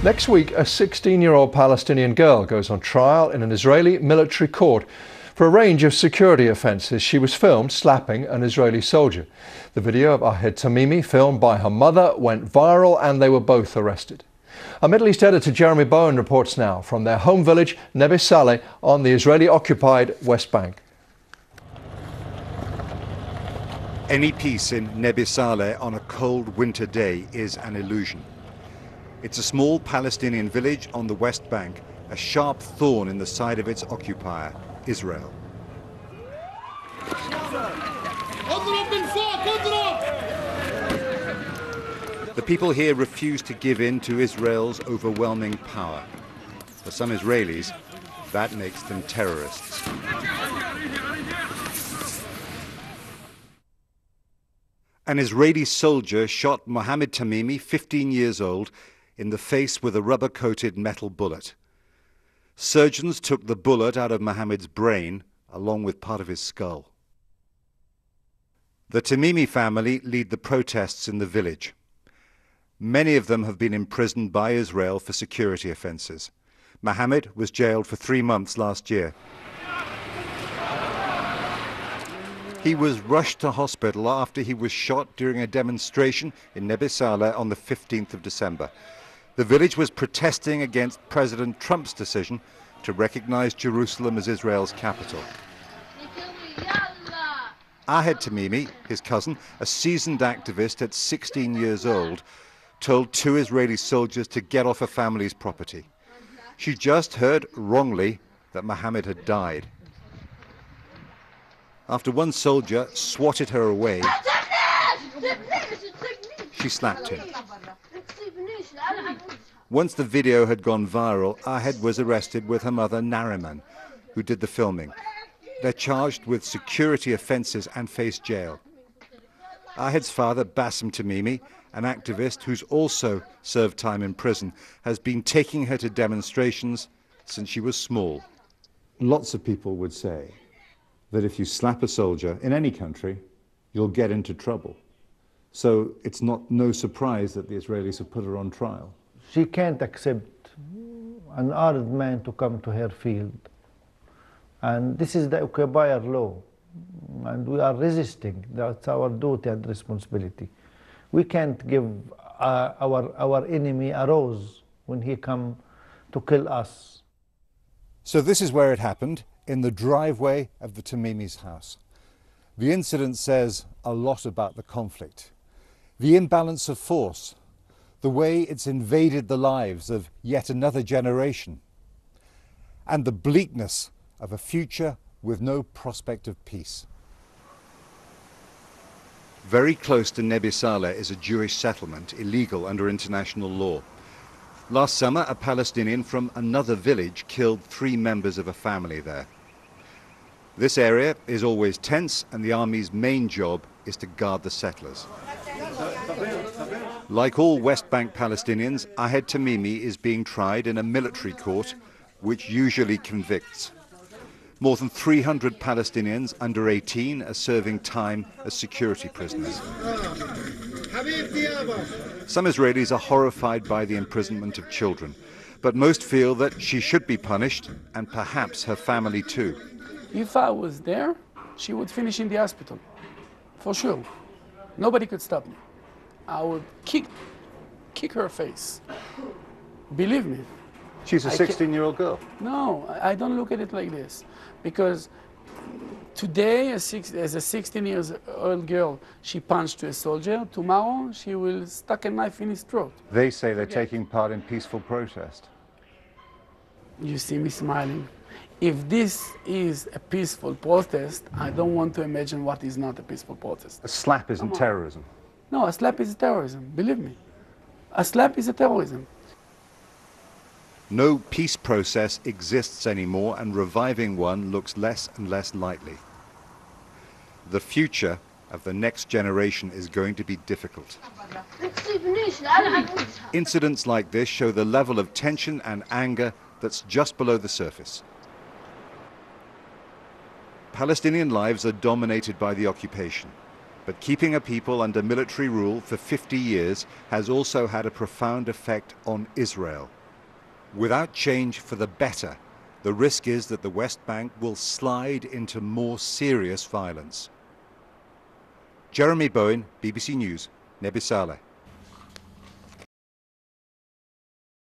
Next week, a 16-year-old Palestinian girl goes on trial in an Israeli military court for a range of security offences. She was filmed slapping an Israeli soldier. The video of Ahed Tamimi, filmed by her mother, went viral and they were both arrested. Our Middle East editor Jeremy Bowen reports now from their home village, Neve Saleh, on the Israeli-occupied West Bank. Any peace in Neve Saleh on a cold winter day is an illusion. It's a small Palestinian village on the West Bank, a sharp thorn in the side of its occupier, Israel. The people here refuse to give in to Israel's overwhelming power. For some Israelis, that makes them terrorists. An Israeli soldier shot Mohammed Tamimi, 15 years old, in the face with a rubber-coated metal bullet. Surgeons took the bullet out of Mohammed's brain, along with part of his skull. The Tamimi family lead the protests in the village. Many of them have been imprisoned by Israel for security offences. Mohammed was jailed for 3 months last year. He was rushed to hospital after he was shot during a demonstration in Neve Saleh on the 15th of December. The village was protesting against President Trump's decision to recognize Jerusalem as Israel's capital. Ahed Tamimi, his cousin, a seasoned activist at 16 years old, told 2 Israeli soldiers to get off her family's property. She just heard, wrongly, that Mohammed had died. After one soldier swatted her away, she slapped him. Once the video had gone viral, Ahed was arrested with her mother, Nariman, who did the filming. They're charged with security offences and face jail. Ahed's father, Bassem Tamimi, an activist who's also served time in prison, has been taking her to demonstrations since she was small. Lots of people would say that if you slap a soldier in any country, you'll get into trouble. So it's no surprise that the Israelis have put her on trial. She can't accept an armed man to come to her field. And this is the occupier law. And we are resisting. That's our duty and responsibility. We can't give our enemy a rose when he come to kill us. So this is where it happened, in the driveway of the Tamimi's house. The incident says a lot about the conflict, the imbalance of force, the way it's invaded the lives of yet another generation, and the bleakness of a future with no prospect of peace. Very close to Neve Saleh is a Jewish settlement, illegal under international law. Last summer, a Palestinian from another village killed 3 members of a family there. This area is always tense, and the army's main job is to guard the settlers. Like all West Bank Palestinians, Ahed Tamimi is being tried in a military court, which usually convicts. More than 300 Palestinians under 18 are serving time as security prisoners. Some Israelis are horrified by the imprisonment of children, but most feel that she should be punished, and perhaps her family too. If I was there, she would finish in the hospital, for sure. Nobody could stop me. I would kick her face. Believe me. She's a 16-year-old girl. No, I don't look at it like this. Because today, as a 16-year-old girl, she punched a soldier. Tomorrow, she will stuck a knife in his throat. They say they're taking part in peaceful protest. You see me smiling. If this is a peaceful protest, I don't want to imagine what is not a peaceful protest. A slap isn't terrorism. No, a slap is terrorism, believe me. A slap is a terrorism. No peace process exists anymore, and reviving one looks less and less likely. The future of the next generation is going to be difficult. Incidents like this show the level of tension and anger that's just below the surface. Palestinian lives are dominated by the occupation, but keeping a people under military rule for 50 years has also had a profound effect on Israel. Without change for the better, the risk is that the West Bank will slide into more serious violence. Jeremy Bowen, BBC News, Nebi Saleh.